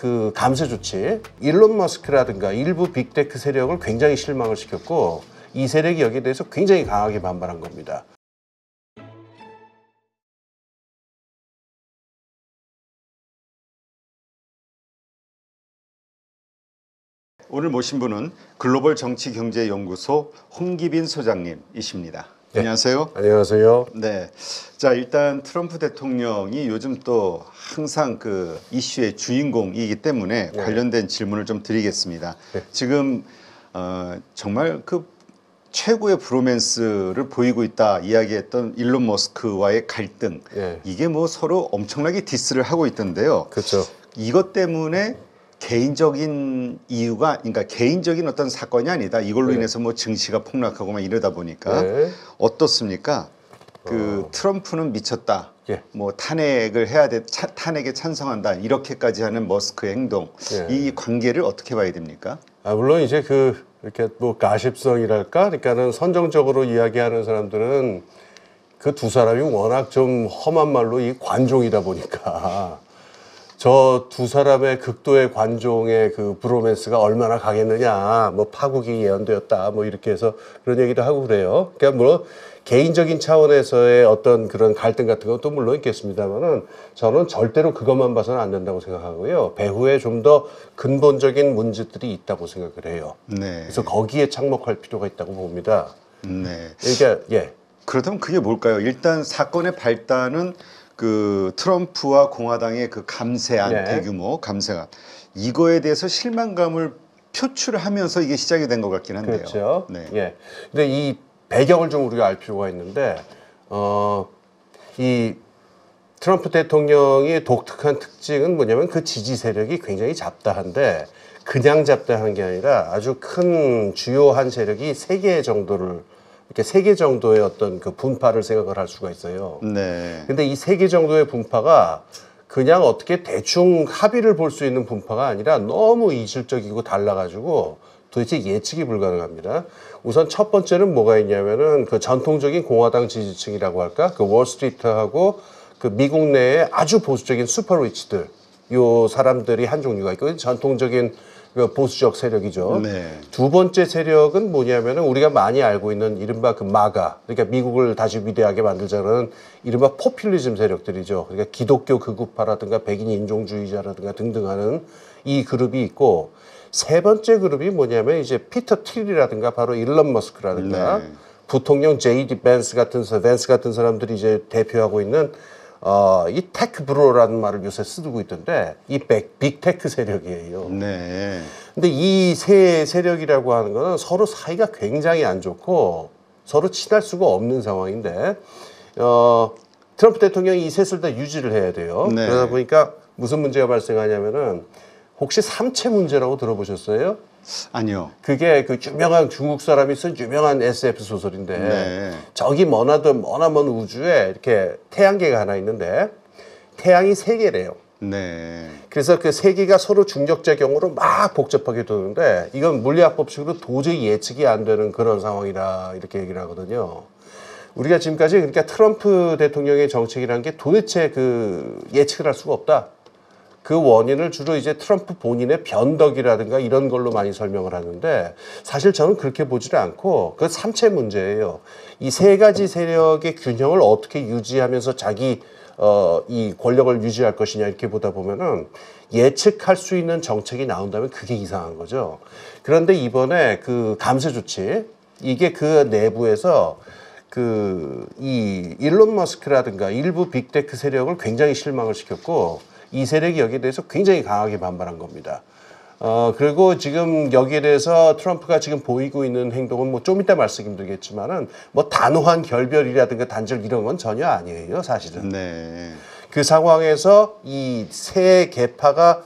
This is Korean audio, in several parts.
그 감세 조치, 일론 머스크라든가 일부 빅테크 세력을 굉장히 실망을 시켰고 이 세력이 여기에 대해서 굉장히 강하게 반발한 겁니다. 오늘 모신 분은 글로벌 정치경제연구소 홍기빈 소장님이십니다. 네. 안녕하세요. 안녕하세요. 네. 자, 일단 트럼프 대통령이 요즘 또 항상 그 이슈의 주인공이기 때문에 네. 관련된 질문을 좀 드리겠습니다. 네. 지금 정말 그 최고의 브로맨스를 보이고 있다 이야기했던 일론 머스크와의 갈등, 네. 이게 뭐 서로 엄청나게 디스를 하고 있던데요. 그렇죠. 이것 때문에 개인적인 이유가, 그러니까 개인적인 어떤 사건이 아니다. 이걸로 네. 인해서 뭐 증시가 폭락하고 막 이러다 보니까 네. 어떻습니까? 그 트럼프는 미쳤다. 예. 뭐 탄핵을 해야 돼. 탄핵에 찬성한다. 이렇게까지 하는 머스크의 행동. 예. 이 관계를 어떻게 봐야 됩니까? 물론 이제 이렇게 뭐 가십성이랄까, 그러니까는 선정적으로 이야기하는 사람들은 그 두 사람이 워낙 좀 험한 말로 이 관종이다 보니까 저 두 사람의 극도의 관종의 그 브로맨스가 얼마나 강했느냐, 뭐 파국이 예언되었다, 뭐 이렇게 해서 그런 얘기도 하고 그래요. 그러니까 물론 개인적인 차원에서의 어떤 그런 갈등 같은 것도 물론 있겠습니다만은 저는 절대로 그것만 봐서는 안 된다고 생각하고요. 배후에 좀 더 근본적인 문제들이 있다고 생각을 해요. 네. 그래서 거기에 착목할 필요가 있다고 봅니다. 네. 그러니까 예. 그렇다면 그게 뭘까요? 일단 사건의 발단은 그 트럼프와 공화당의 그 감세안, 네. 대규모 감세안, 이거에 대해서 실망감을 표출하면서 이게 시작이 된 것 같긴 한데요. 그렇죠. 네. 예. 근데 이 배경을 좀 우리가 알 필요가 있는데, 이 트럼프 대통령의 독특한 특징은 뭐냐면 그 지지 세력이 굉장히 잡다한데, 그냥 잡다한 게 아니라 아주 큰 주요한 세력이 세 개 정도를, 이렇게 세 개 정도의 어떤 그 분파를 생각을 할 수가 있어요. 네. 근데 이 세 개 정도의 분파가 그냥 어떻게 대충 합의를 볼 수 있는 분파가 아니라 너무 이질적이고 달라가지고 도대체 예측이 불가능합니다. 우선 첫 번째는 뭐가 있냐면은 그 전통적인 공화당 지지층이라고 할까? 그 월스트리트하고 그 미국 내에 아주 보수적인 슈퍼리치들, 요 사람들이 한 종류가 있고 전통적인 그 보수적 세력이죠. 네. 두 번째 세력은 뭐냐면은 우리가 많이 알고 있는 이른바 그 마가, 그러니까 미국을 다시 위대하게 만들자는 이른바 포퓰리즘 세력들이죠. 그러니까 기독교 극우파라든가 백인 인종주의자라든가 등등 하는 이 그룹이 있고, 세 번째 그룹이 뭐냐면 이제 피터 틸이라든가 바로 일론 머스크라든가 네. 부통령 제이디 벤스 같은 사람들이 이제 대표하고 있는 이 테크 브로라는 말을 요새 쓰고 있던데 이 빅테크 세력이에요. 네. 근데 이 세 세력이라고 하는 거는 서로 사이가 굉장히 안 좋고 서로 친할 수가 없는 상황인데 트럼프 대통령이 이 셋을 다 유지를 해야 돼요. 네. 그러다 보니까 무슨 문제가 발생하냐면은 혹시 삼체 문제라고 들어보셨어요? 아니요. 그게 그 유명한 중국 사람이 쓴 유명한 SF 소설인데 네. 저기 머나먼 우주에 이렇게 태양계가 하나 있는데 태양이 세 개래요. 네. 그래서 그 세 개가 서로 중력작용으로 막 복잡하게 도는데 이건 물리학 법칙으로 도저히 예측이 안 되는 그런 상황이다 이렇게 얘기를 하거든요. 우리가 지금까지 그러니까 트럼프 대통령의 정책이라는 게 도대체 그 예측을 할 수가 없다. 그 원인을 주로 이제 트럼프 본인의 변덕이라든가 이런 걸로 많이 설명을 하는데 사실 저는 그렇게 보지를 않고 그 삼체 문제예요. 이 세 가지 세력의 균형을 어떻게 유지하면서 자기 이 권력을 유지할 것이냐 이렇게 보다 보면은 예측할 수 있는 정책이 나온다면 그게 이상한 거죠. 그런데 이번에 그 감세 조치 이게 그 내부에서 이 일론 머스크라든가 일부 빅테크 세력을 굉장히 실망을 시켰고 이 세력이 여기에 대해서 굉장히 강하게 반발한 겁니다. 그리고 지금 여기에 대해서 트럼프가 지금 보이고 있는 행동은 뭐 좀 이따 말씀드리겠지만은 뭐 단호한 결별이라든가 단절 이런 건 전혀 아니에요, 사실은. 네. 그 상황에서 이 세 계파가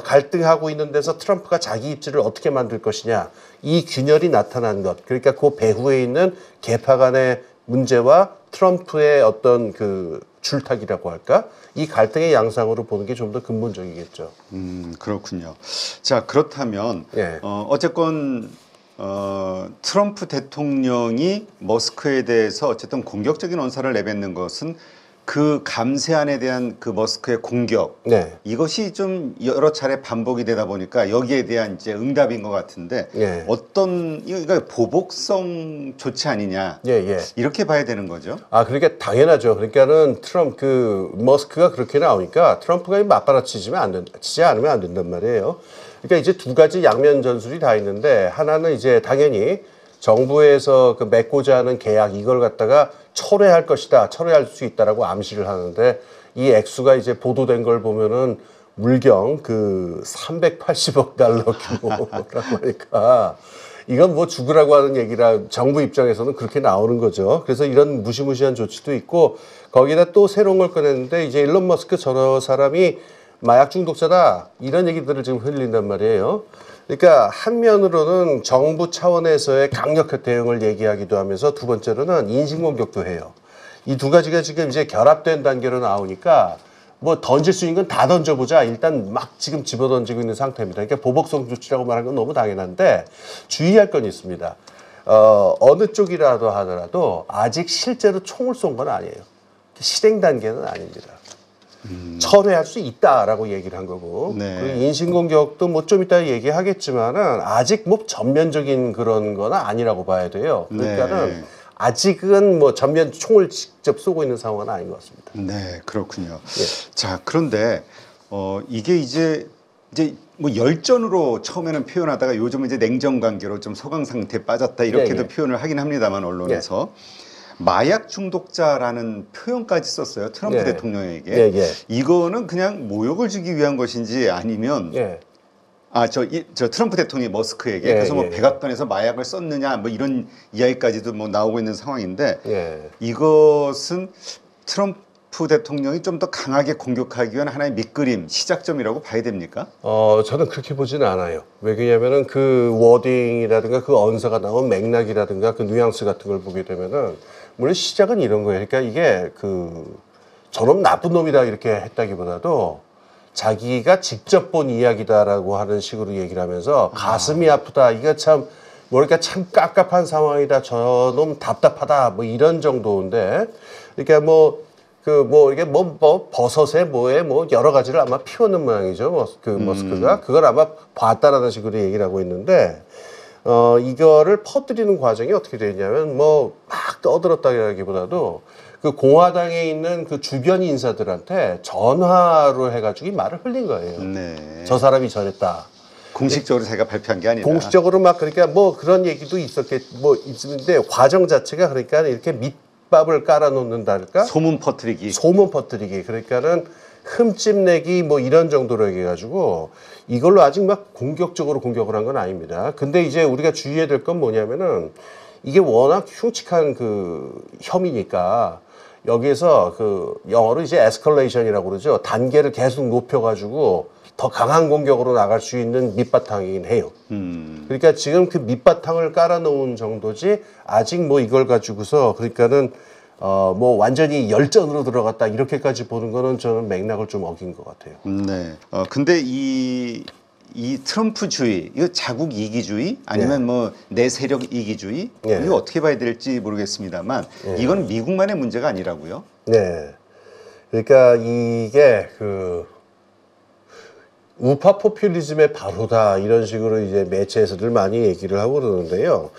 갈등하고 있는 데서 트럼프가 자기 입지를 어떻게 만들 것이냐 이 균열이 나타난 것. 그러니까 그 배후에 있는 계파 간의 문제와 트럼프의 어떤 그 줄타기라고 할까? 이 갈등의 양상으로 보는 게 좀 더 근본적이겠죠. 그렇군요. 자, 그렇다면 예. 어쨌건 트럼프 대통령이 머스크에 대해서 어쨌든 공격적인 언사를 내뱉는 것은 그 감세안에 대한 그 머스크의 공격 네. 이것이 좀 여러 차례 반복이 되다 보니까 여기에 대한 이제 응답인 것 같은데 예. 어떤 이거 보복성 조치 아니냐 예, 예. 이렇게 봐야 되는 거죠. 아, 그러니까 당연하죠. 그러니까는 머스크가 그렇게 나오니까 트럼프가 맞받아치지 않으면 안 된단 말이에요. 그러니까 이제 두 가지 양면 전술이 다 있는데 하나는 이제 당연히 정부에서 그 맺고자 하는 계약 이걸 갖다가 철회할 것이다. 철회할 수 있다라고 암시를 하는데 이 액수가 이제 보도된 걸 보면은 물경 그 380억 달러 규모라고 하니까 이건 뭐 죽으라고 하는 얘기라 정부 입장에서는 그렇게 나오는 거죠. 그래서 이런 무시무시한 조치도 있고 거기다 또 새로운 걸 꺼냈는데 이제 일론 머스크 저런 사람이 마약 중독자다 이런 얘기들을 지금 흘린단 말이에요. 그러니까 한면으로는 정부 차원에서의 강력한 대응을 얘기하기도 하면서 두 번째로는 인신공격도 해요. 이 두 가지가 지금 이제 결합된 단계로 나오니까 뭐 던질 수 있는 건 다 던져보자. 일단 막 지금 집어던지고 있는 상태입니다. 그러니까 보복성 조치라고 말하는 건 너무 당연한데 주의할 건 있습니다. 어느 쪽이라도 하더라도 아직 실제로 총을 쏜 건 아니에요. 실행 단계는 아닙니다. 철회할 수 있다라고 얘기를 한 거고 네. 그리고 인신공격도 뭐 좀 이따 얘기하겠지만은 아직 뭐 전면적인 그런 건 아니라고 봐야 돼요. 그러니까는 네. 아직은 뭐 전면 총을 직접 쏘고 있는 상황은 아닌 것 같습니다. 네, 그렇군요. 예. 자, 그런데 이게 이제 뭐 열전으로 처음에는 표현하다가 요즘은 이제 냉전 관계로 좀 소강 상태에 빠졌다 이렇게도 예, 예. 표현을 하긴 합니다만 언론에서 마약 중독자라는 표현까지 썼어요. 트럼프 예. 대통령에게. 예, 예. 이거는 그냥 모욕을 주기 위한 것인지 아니면 예. 저 트럼프 대통령이 머스크에게 예, 그래서 뭐 예. 백악관에서 마약을 썼느냐 뭐 이런 이야기까지도 뭐 나오고 있는 상황인데 예. 이것은 트럼프 대통령이 좀 더 강하게 공격하기 위한 하나의 밑그림 시작점이라고 봐야 됩니까? 저는 그렇게 보지는 않아요. 왜냐면은 그 워딩이라든가 그 언사가 나온 맥락이라든가 그 뉘앙스 같은 걸 보게 되면은 물론 시작은 이런 거예요. 그러니까 이게 저놈 나쁜 놈이다 이렇게 했다기보다도 자기가 직접 본 이야기다라고 하는 식으로 얘기를 하면서 가슴이 아프다. 이거 참 뭐랄까 참 깝깝한 상황이다. 저놈 답답하다. 뭐 이런 정도인데 그러니까 이게 버섯에 뭐에 뭐 여러 가지를 아마 피우는 모양이죠. 머스크가 그걸 아마 봤다라는 식으로 얘기를 하고 있는데 이거를 퍼뜨리는 과정이 어떻게 되냐면 뭐 막 떠들었다기보다도 그 공화당에 있는 그 주변 인사들한테 전화로 해가지고 이 말을 흘린 거예요. 네. 저 사람이 저랬다. 공식적으로 제가 발표한 게 아니라 공식적으로 막 그러니까 뭐 그런 얘기도 있었는데 과정 자체가 그러니까 이렇게 밑밥을 깔아놓는달까? 소문 퍼뜨리기. 소문 퍼뜨리기. 그러니까는 흠집 내기 뭐 이런 정도로 해가지고 이걸로 아직 막 공격적으로 공격을 한 건 아닙니다. 근데 이제 우리가 주의해야 될 건 뭐냐면은 이게 워낙 흉측한 그 혐의니까 여기에서 그 영어로 이제 에스컬레이션이라고 그러죠. 단계를 계속 높여가지고 더 강한 공격으로 나갈 수 있는 밑바탕이긴 해요. 그러니까 지금 그 밑바탕을 깔아놓은 정도지 아직 뭐 이걸 가지고서 그러니까는 뭐 완전히 열전으로 들어갔다 이렇게까지 보는 거는 저는 맥락을 좀 어긴 것 같아요. 네. 근데 이 트럼프주의, 이거 자국 이기주의 아니면 뭐 내 세력 이기주의 예. 이거 어떻게 봐야 될지 모르겠습니다만 이건 미국만의 문제가 아니라고요. 네. 그러니까 이게 우파 포퓰리즘의 바로다 이런 식으로 이제 매체에서들 많이 얘기를 하고 그러는데요.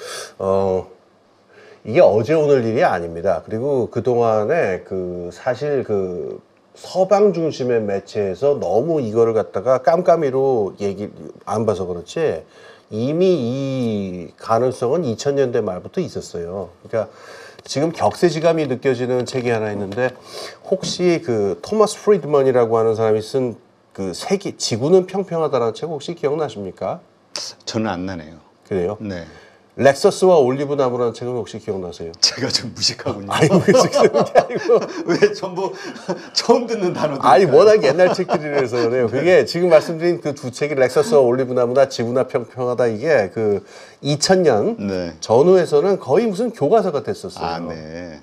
이게 어제 오늘 일이 아닙니다. 그리고 그동안에 사실 서방 중심의 매체에서 너무 이거를 갖다가 깜깜이로 얘기 안 봐서 그렇지 이미 이 가능성은 2000년대 말부터 있었어요. 그러니까 지금 격세지감이 느껴지는 책이 하나 있는데 혹시 토마스 프리드먼이라고 하는 사람이 쓴 지구는 평평하다라는 책 혹시 기억나십니까? 저는 안 나네요. 그래요? 네. 렉서스와 올리브나무라는 책은 혹시 기억나세요? 제가 좀 무식하군요. 아이고, 왜 전부 처음 듣는 단어들? 아니 워낙 옛날 책들이라서 그래요. 그게 지금 말씀드린 그 두 책이 렉서스와 올리브나무나 지구나 평평하다 이게 2000년 네. 전후에서는 거의 무슨 교과서가 됐었어요. 아, 네.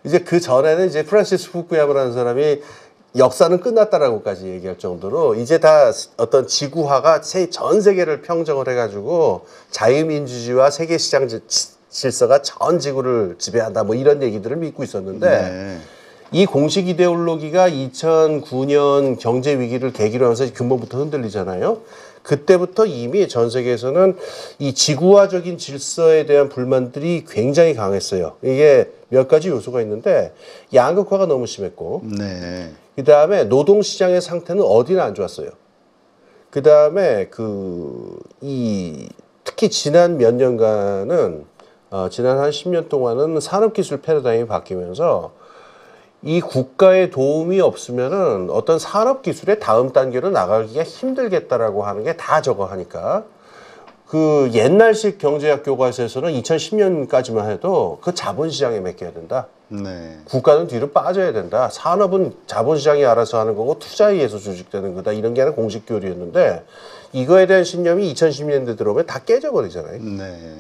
이제 그 전에는 이제 프란시스 후쿠야마라는 사람이 역사는 끝났다라고까지 얘기할 정도로 이제 다 어떤 지구화가 전 세계를 평정을 해가지고 자유민주주의와 세계시장 질서가 전 지구를 지배한다 뭐 이런 얘기들을 믿고 있었는데 네. 이 공식 이데올로기가 2009년 경제 위기를 계기로 하면서 근본부터 흔들리잖아요. 그때부터 이미 전 세계에서는 이 지구화적인 질서에 대한 불만들이 굉장히 강했어요. 이게 몇 가지 요소가 있는데 양극화가 너무 심했고, 네. 그 다음에 노동시장의 상태는 어디나 안 좋았어요. 그 다음에 특히 지난 몇 년간은, 지난 한 10년 동안은 산업기술 패러다임이 바뀌면서 이 국가의 도움이 없으면은 어떤 산업기술의 다음 단계로 나가기가 힘들겠다라고 하는 게 다 저거 하니까 그 옛날식 경제학 교과서에서는 2010년까지만 해도 그 자본시장에 맡겨야 된다. 네. 국가는 뒤로 빠져야 된다. 산업은 자본시장이 알아서 하는 거고 투자에 의해서 조직되는 거다. 이런 게 하나 공식 교리였는데 이거에 대한 신념이 2010년대 들어오면 다 깨져버리잖아요. 네.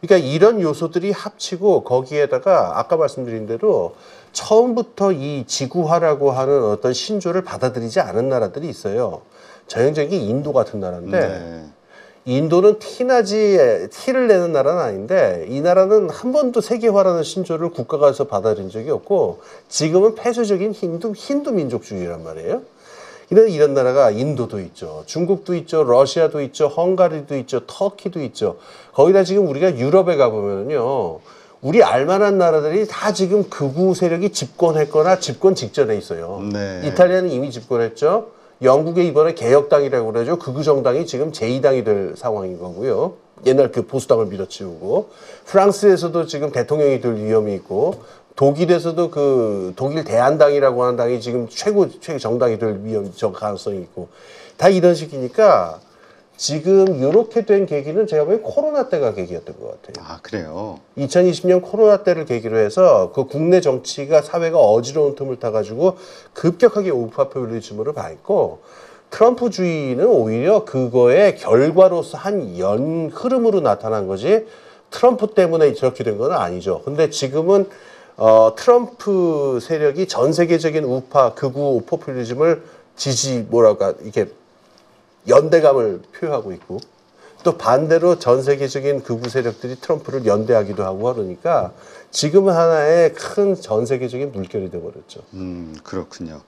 그러니까 이런 요소들이 합치고 거기에다가 아까 말씀드린 대로 처음부터 이 지구화라고 하는 어떤 신조를 받아들이지 않은 나라들이 있어요. 전형적인 인도 같은 나라인데 네. 인도는 티를 내는 나라는 아닌데 이 나라는 한 번도 세계화라는 신조를 국가가서 받아들인 적이 없고 지금은 폐쇄적인 힌두 민족주의란 말이에요. 이런 나라가 인도도 있죠. 중국도 있죠. 러시아도 있죠. 헝가리도 있죠. 터키도 있죠. 거기다 지금 우리가 유럽에 가보면요. 우리 알만한 나라들이 다 지금 극우 세력이 집권했거나 집권 직전에 있어요. 네. 이탈리아는 이미 집권했죠. 영국의 이번에 개혁당이라고 그러죠. 극우 정당이 지금 제2당이 될 상황인 거고요. 옛날 그 보수당을 밀어치우고. 프랑스에서도 지금 대통령이 될 위험이 있고. 독일에서도 그 독일 대한당이라고 하는 당이 지금 최고 정당이 될 가능성이 있고. 다 이런 식이니까 지금 이렇게 된 계기는 제가 보기엔 코로나 때가 계기였던 것 같아요. 아, 그래요? 2020년 코로나 때를 계기로 해서 그 국내 정치가 사회가 어지러운 틈을 타가지고 급격하게 우파 포퓰리즘으로 바뀌고 트럼프주의는 오히려 그거의 결과로서 한 흐름으로 나타난 거지 트럼프 때문에 저렇게 된 건 아니죠. 근데 지금은 트럼프 세력이 전 세계적인 우파 극우 포퓰리즘을 이렇게 연대감을 표하고 있고 또 반대로 전 세계적인 극우 세력들이 트럼프를 연대하기도 하고 그러니까 지금은 하나의 큰 전 세계적인 물결이 돼버렸죠. 그렇군요.